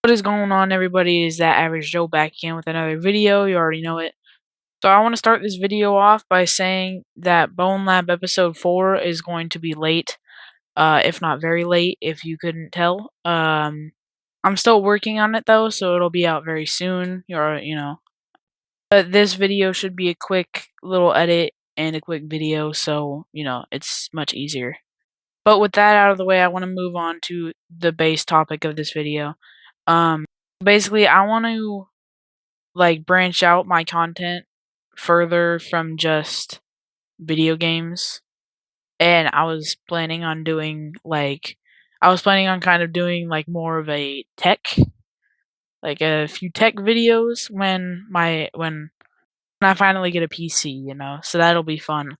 What is going on, everybody? Is that Average Joe back again with another video? You already know it. So I want to start this video off by saying that Bone Lab episode 4 is going to be late, if not very late, if you couldn't tell. I'm still working on it though, so it'll be out very soon. But this video should be a quick little edit and a quick video, so it's much easier. But with that out of the way, I want to move on to the base topic of this video. Basically, I want to branch out my content further from just video games, and I was planning on doing kind of doing more of a tech, like a few tech videos when I finally get a PC, so that'll be fun.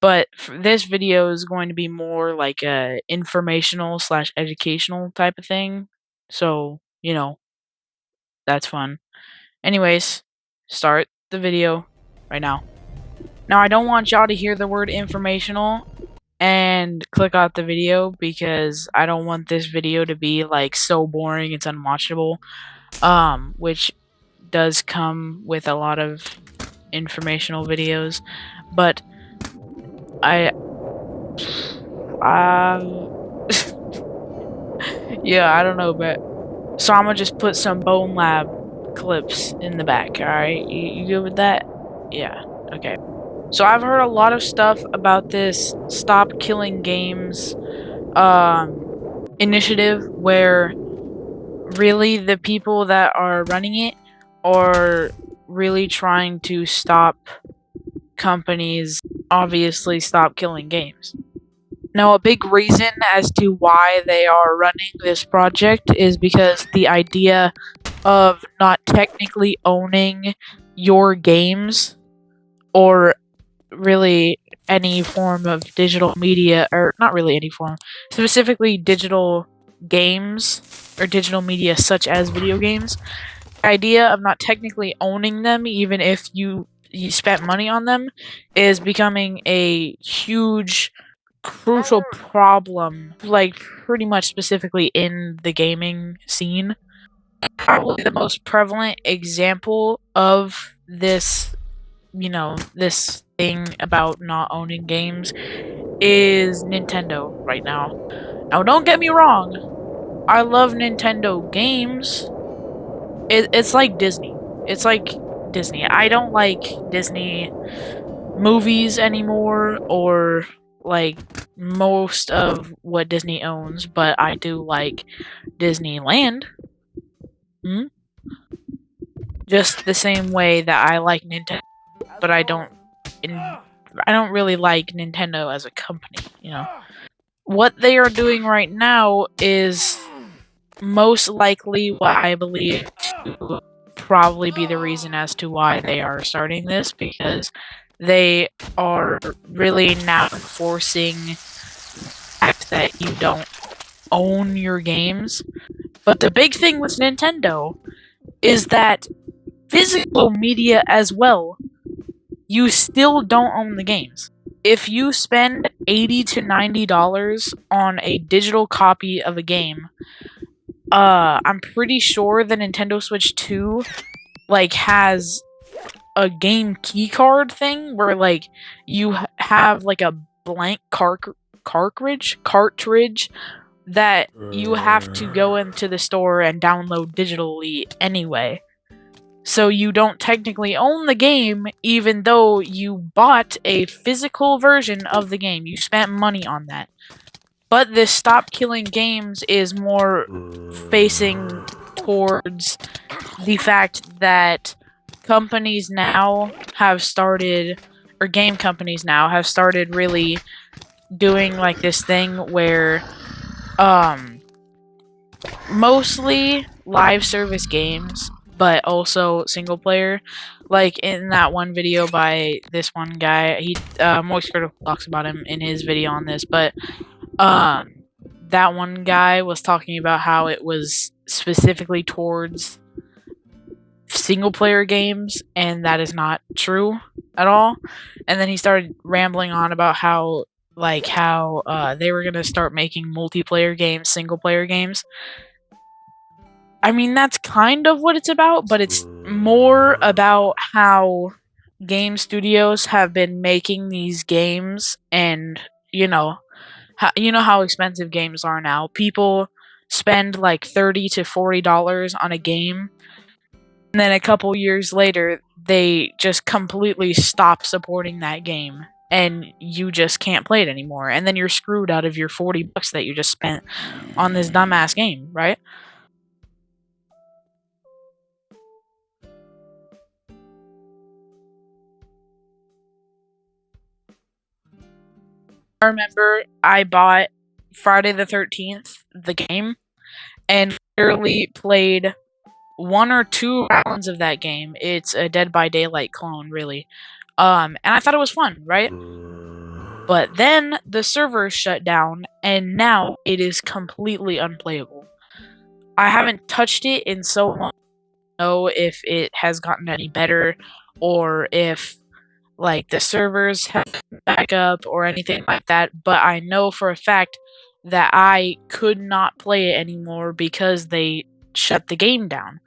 But this video is going to be more like a informational / educational type of thing, so that's fun. Anyways, start the video right now. Now, I don't want y'all to hear the word informational and click out the video, because I don't want this video to be so boring it's unwatchable, which does come with a lot of informational videos, but yeah, I don't know, but so I'm gonna just put some Bone Lab clips in the back, alright? You good with that? Yeah, okay. So I've heard a lot of stuff about this Stop Killing Games initiative, where really the people that are running it are really trying to stop companies obviously stop killing games. Now, a big reason as to why they are running this project is because the idea of not technically owning your games, or really any form of digital media, or not really any form, specifically digital games or digital media such as video games, the idea of not technically owning them, even if you spent money on them, is becoming a huge crucial problem, pretty much specifically in the gaming scene. Probably the most prevalent example of this, this thing about not owning games is Nintendo right now. Now, don't get me wrong, I love Nintendo games. It's like Disney. It's like Disney. I don't like Disney movies anymore, or most of what Disney owns, but I do like Disneyland. Just the same way that I like Nintendo, but I don't really like Nintendo as a company, What they are doing right now is most likely what I believe to probably be the reason as to why they are starting this, because they are really now forcing the fact that you don't own your games. But the big thing with Nintendo is that physical media as well, you still don't own the games. If you spend $80 to $90 on a digital copy of a game, I'm pretty sure the Nintendo Switch 2 has a game keycard thing where you have a blank cartridge that you have to go into the store and download digitally anyway. So you don't technically own the game, even though you bought a physical version of the game. You spent money on that. But this Stop Killing Games is more facing towards the fact that companies now have started, or game companies now have started really doing this thing where mostly live service games, but also single player. Like in that one video by this one guy, he Moist Critical talks about him in his video on this, but that one guy was talking about how it was specifically towards single player games, and that is not true at all. And then he started rambling on about how they were gonna start making multiplayer games, single player games. I mean, that's kind of what it's about, but it's more about how game studios have been making these games, and you know how expensive games are now. People spend like $30 to $40 on a game, and then a couple years later, they just completely stop supporting that game, and you just can't play it anymore. And then you're screwed out of your $40 that you just spent on this dumbass game, right? I remember I bought Friday the 13th, the game, and literally played one or two rounds of that game. It's a Dead by Daylight clone, really. And I thought it was fun, right? But then the servers shut down, and now it is completely unplayable. I haven't touched it in so long to know if it has gotten any better, or if like the servers have back up or anything like that, but I know for a fact that I could not play it anymore because they shut the game down.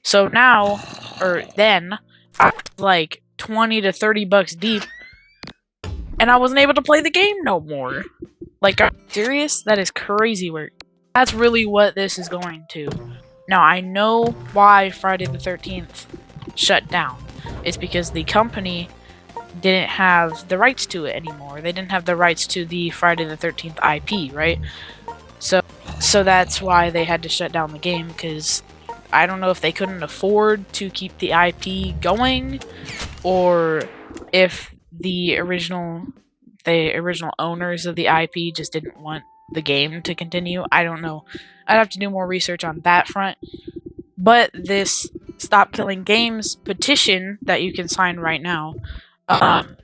So now, or then, I was like 20 to $30 deep, and I wasn't able to play the game no more. Like, are you serious? That is crazy work. That's really what this is going to. Now, I know why Friday the 13th shut down. It's because the company didn't have the rights to it anymore. They didn't have the rights to the Friday the 13th IP, right? So that's why they had to shut down the game, because I don't know if they couldn't afford to keep the IP going, or if the original owners of the IP just didn't want the game to continue. I don't know. I'd have to do more research on that front. But this Stop Killing Games petition that you can sign right now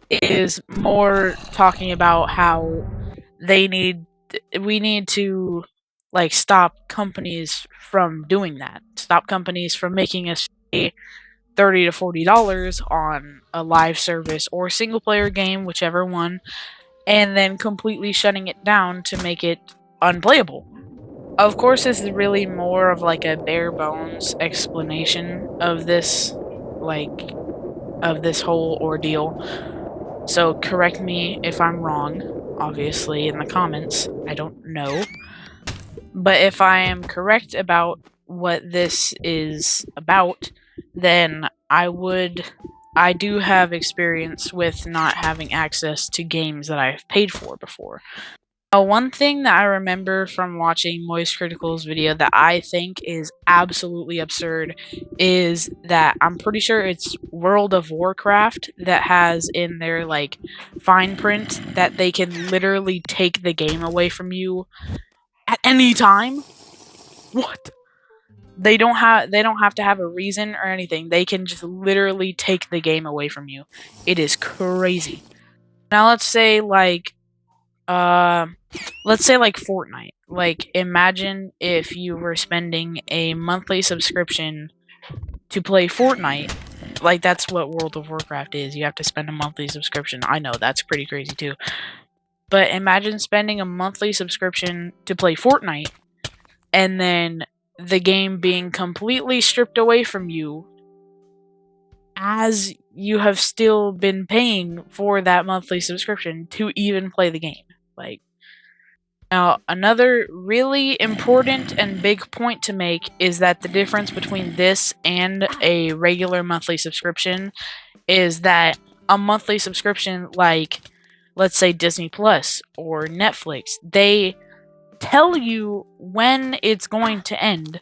is more talking about how we need to like stop companies from doing that. Stop companies from making us pay $30 to $40 on a live service or single player game, whichever one, and then completely shutting it down to make it unplayable. Of course, this is really more of like a bare bones explanation of this, like, of this whole ordeal. So correct me if I'm wrong, obviously, in the comments. I don't know. But if I am correct about what this is about, then I do have experience with not having access to games that I've paid for before. One thing that I remember from watching Moist Critical's video that I think is absolutely absurd is that I'm pretty sure it's World of Warcraft that has in their like fine print that they can literally take the game away from you at any time. What? They don't have to have a reason or anything. They can just literally take the game away from you. It is crazy. Now let's say like Fortnite. Like, imagine if you were spending a monthly subscription to play Fortnite. Like, that's what World of Warcraft is. You have to spend a monthly subscription. I know, that's pretty crazy too. But imagine spending a monthly subscription to play Fortnite, and then the game being completely stripped away from you as you have still been paying for that monthly subscription to even play the game. Like, now, another really important and big point to make is that the difference between this and a regular monthly subscription is that a monthly subscription, like, let's say Disney Plus or Netflix, they tell you when it's going to end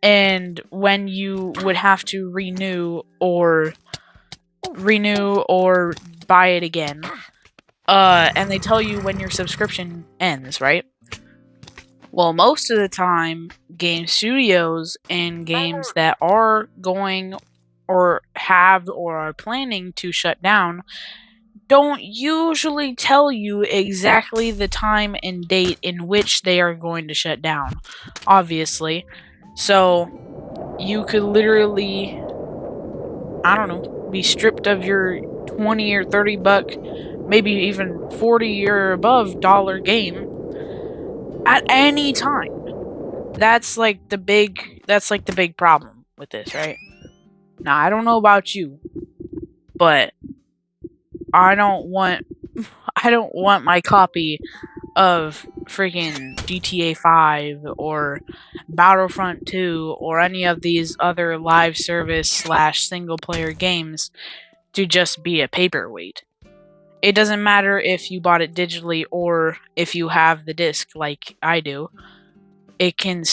and when you would have to renew or buy it again. And they tell you when your subscription ends, right? Well, most of the time, game studios and games that are going or have or are planning to shut down don't usually tell you exactly the time and date in which they are going to shut down, obviously. So, you could literally, I don't know, be stripped of your 20 or 30 buck, maybe even 40 or above dollar game at any time. that's like the big problem with this, right? Now, I don't know about you, but I don't want my copy of freaking GTA 5 or Battlefront 2 or any of these other live service / single player games to just be a paperweight. It doesn't matter if you bought it digitally or if you have the disc like I do. It can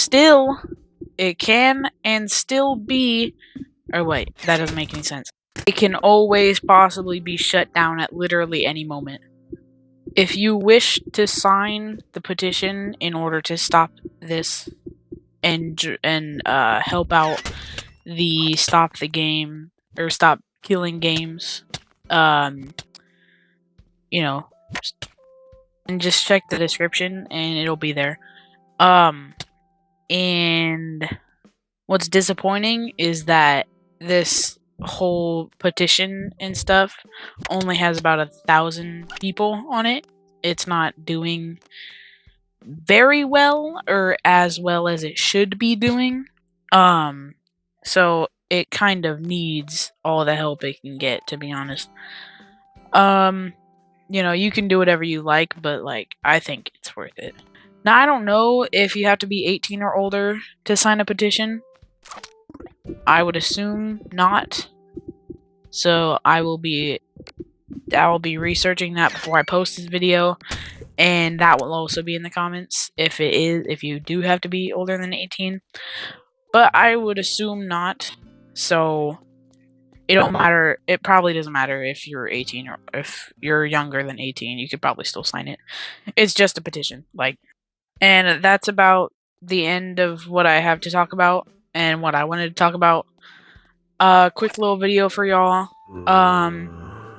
and still be, or wait, that doesn't make any sense. It can always possibly be shut down at literally any moment. If you wish to sign the petition in order to stop this and help out the stop the game or stop killing games, you know, and just check the description and it'll be there. And what's disappointing is that this whole petition and stuff only has about 1,000 people on it. It's not doing very well or as well as it should be doing. So it kind of needs all the help it can get, to be honest. You can do whatever you like, but like I think it's worth it. Now, I don't know if you have to be 18 or older to sign a petition. I would assume not. So I will be researching that before I post this video, and that will also be in the comments if you do have to be older than 18. But I would assume not. So it don't matter. It probably doesn't matter if you're 18 or if you're younger than 18. You could probably still sign it. It's just a petition, and that's about the end of what I have to talk about and what I wanted to talk about. Quick little video for y'all.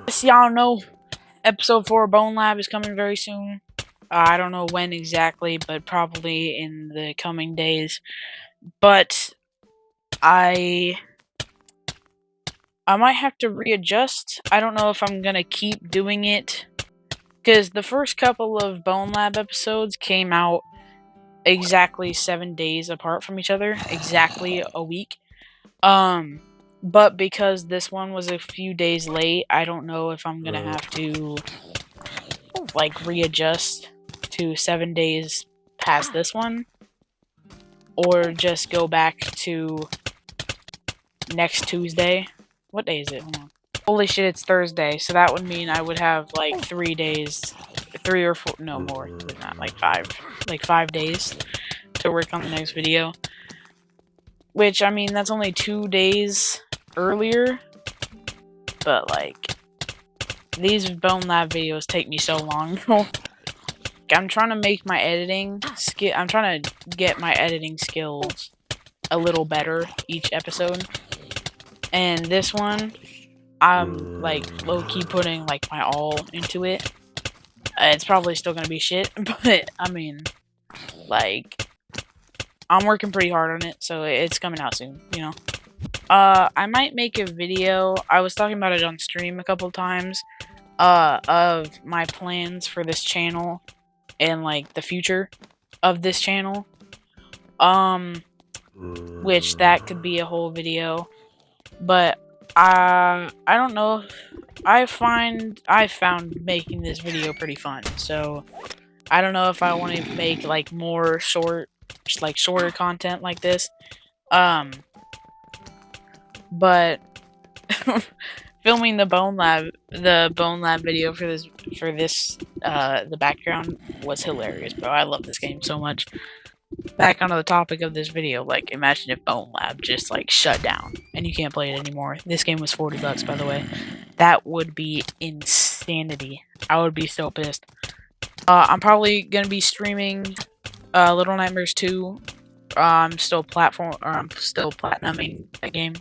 Just so y'all know, episode 4 of Bone Lab is coming very soon. I don't know when exactly, but probably in the coming days. But I might have to readjust. I don't know if I'm gonna keep doing it, because the first couple of Bone Lab episodes came out exactly 7 days apart from each other, exactly a week. But because this one was a few days late, I don't know if I'm gonna have to readjust to 7 days past this one, or just go back to next Tuesday. What day is it? Hold on. Holy shit, it's Thursday, so that would mean I would have 3 days, 3 or 4, no more, not 5 days to work on the next video. Which, I mean, that's only 2 days earlier, but these Bone Lab videos take me so long. I'm trying to make my editing I'm trying to get my editing skills a little better each episode. And this one, I'm low-key putting my all into it. It's probably still gonna be shit, but I mean, I'm working pretty hard on it, so it's coming out soon, I might make a video. I was talking about it on stream a couple times, of my plans for this channel and the future of this channel. Which that could be a whole video. But I don't know. I found making this video pretty fun, so I don't know if I want to make more shorter content like this. But filming the Bone Lab video for this the background was hilarious, bro. I love this game so much. Back onto the topic of this video, imagine if Bone Lab just shut down and you can't play it anymore. This game was $40, by the way. That would be insanity. I would be so pissed. I'm probably gonna be streaming Little Nightmares 2. I'm still platinuming that game.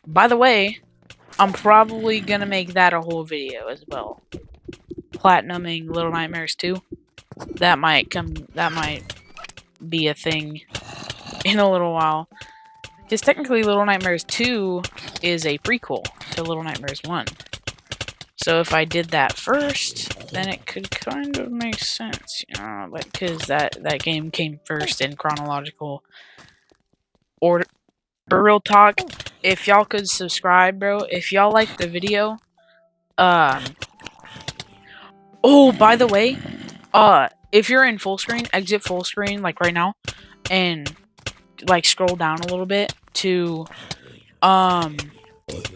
By the way, I'm probably gonna make that a whole video as well. Platinuming Little Nightmares 2. That might be a thing in a little while. Because technically Little Nightmares 2 is a prequel to Little Nightmares 1. So if I did that first, then it could kind of make sense, you know, like, because that game came first in chronological order. But real talk, if y'all could subscribe, bro, if y'all like the video, oh, by the way, if you're in full screen, exit full screen, like, right now, and, like, scroll down a little bit to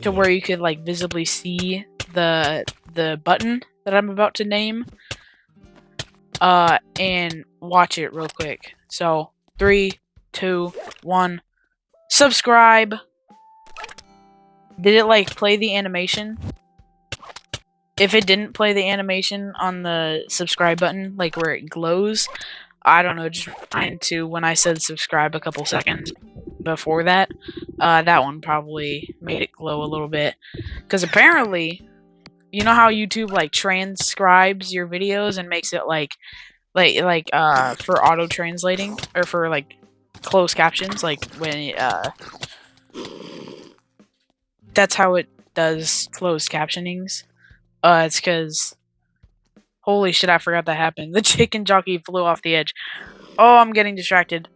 where you could, like, visibly see the button that I'm about to name, and watch it real quick. So, 3, 2, 1, subscribe! Did it, like, play the animation? If it didn't play the animation on the subscribe button, like, where it glows, I don't know, just trying to, when I said subscribe a couple seconds before that, that one probably made it glow a little bit. Because apparently, you know how YouTube, like, transcribes your videos and makes it, for auto-translating, or for, like, closed captions, like, when, that's how it does closed captionings. It's because, holy shit, I forgot that happened. The chicken jockey flew off the edge. Oh, I'm getting distracted.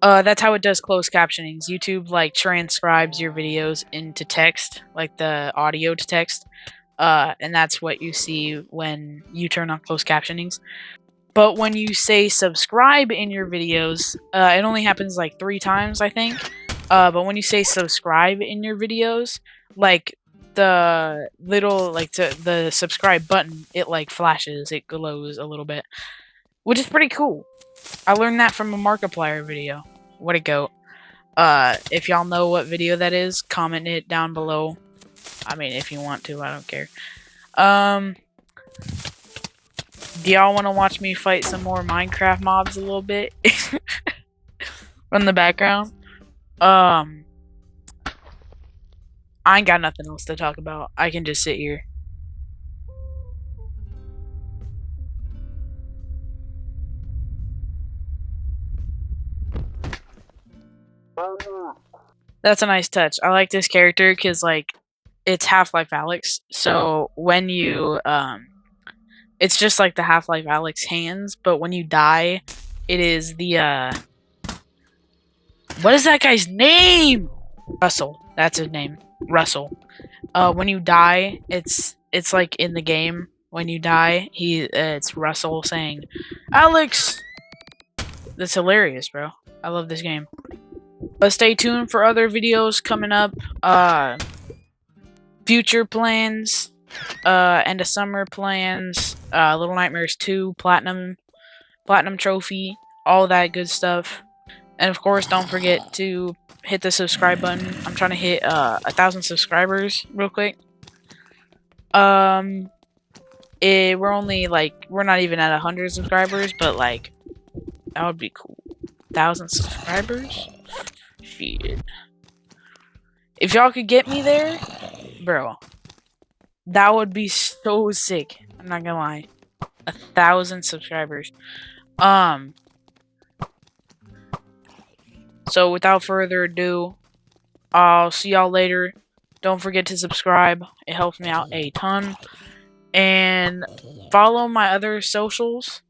That's how it does closed captionings. YouTube, like, transcribes your videos into text, like the audio to text, and that's what you see when you turn on closed captionings. But when you say subscribe in your videos, it only happens, like, 3 times, I think. But when you say subscribe in your videos, like, the little, like, the subscribe button, it, like, flashes, it glows a little bit, which is pretty cool. I learned that from a Markiplier video. What a goat. If y'all know what video that is, comment it down below. I mean, if you want to, I don't care. Do y'all want to watch me fight some more Minecraft mobs a little bit? From the background? I ain't got nothing else to talk about. I can just sit here. That's a nice touch. I like this character because, like, it's Half-Life Alyx. So when you, it's just like the Half-Life Alyx hands, but when you die, it is the, what is that guy's name? Russell. That's his name. Russell. When you die, it's like in the game. When you die, it's Russell saying, "Alex." That's hilarious, bro. I love this game. But stay tuned for other videos coming up. Future plans, end of summer plans, Little Nightmares 2, platinum trophy, all that good stuff. And of course, don't forget to hit the subscribe button. I'm trying to hit 1,000 subscribers real quick. We're only, like, we're not even at 100 subscribers, but, like, that would be cool. 1,000 subscribers? Shit. If y'all could get me there, bro, that would be so sick. I'm not gonna lie. 1,000 subscribers. So without further ado, I'll see y'all later. Don't forget to subscribe. It helps me out a ton. And follow my other socials.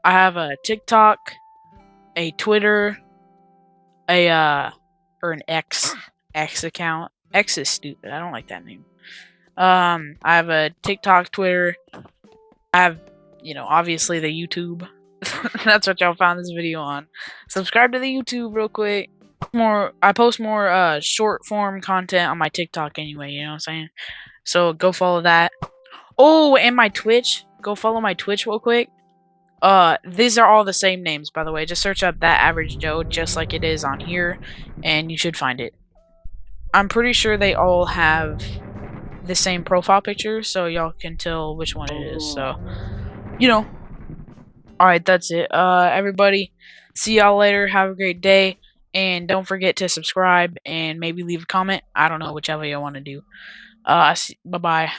I have a TikTok, a Twitter, or an X account. X is stupid. I don't like that name. I have a TikTok, Twitter. I have, you know, obviously the YouTube. That's what y'all found this video on. Subscribe to the YouTube real quick. I post more short form content on my TikTok anyway, you know what I'm saying? So go follow that. Oh, and my Twitch. Go follow my Twitch real quick. These are all the same names, by the way. Just search up That Average Joe, just like it is on here, and you should find it. I'm pretty sure they all have the same profile picture, so y'all can tell which one it is. So, you know. Alright, that's it. Everybody, see y'all later. Have a great day. And don't forget to subscribe and maybe leave a comment. I don't know, whichever you want to do. Bye-bye.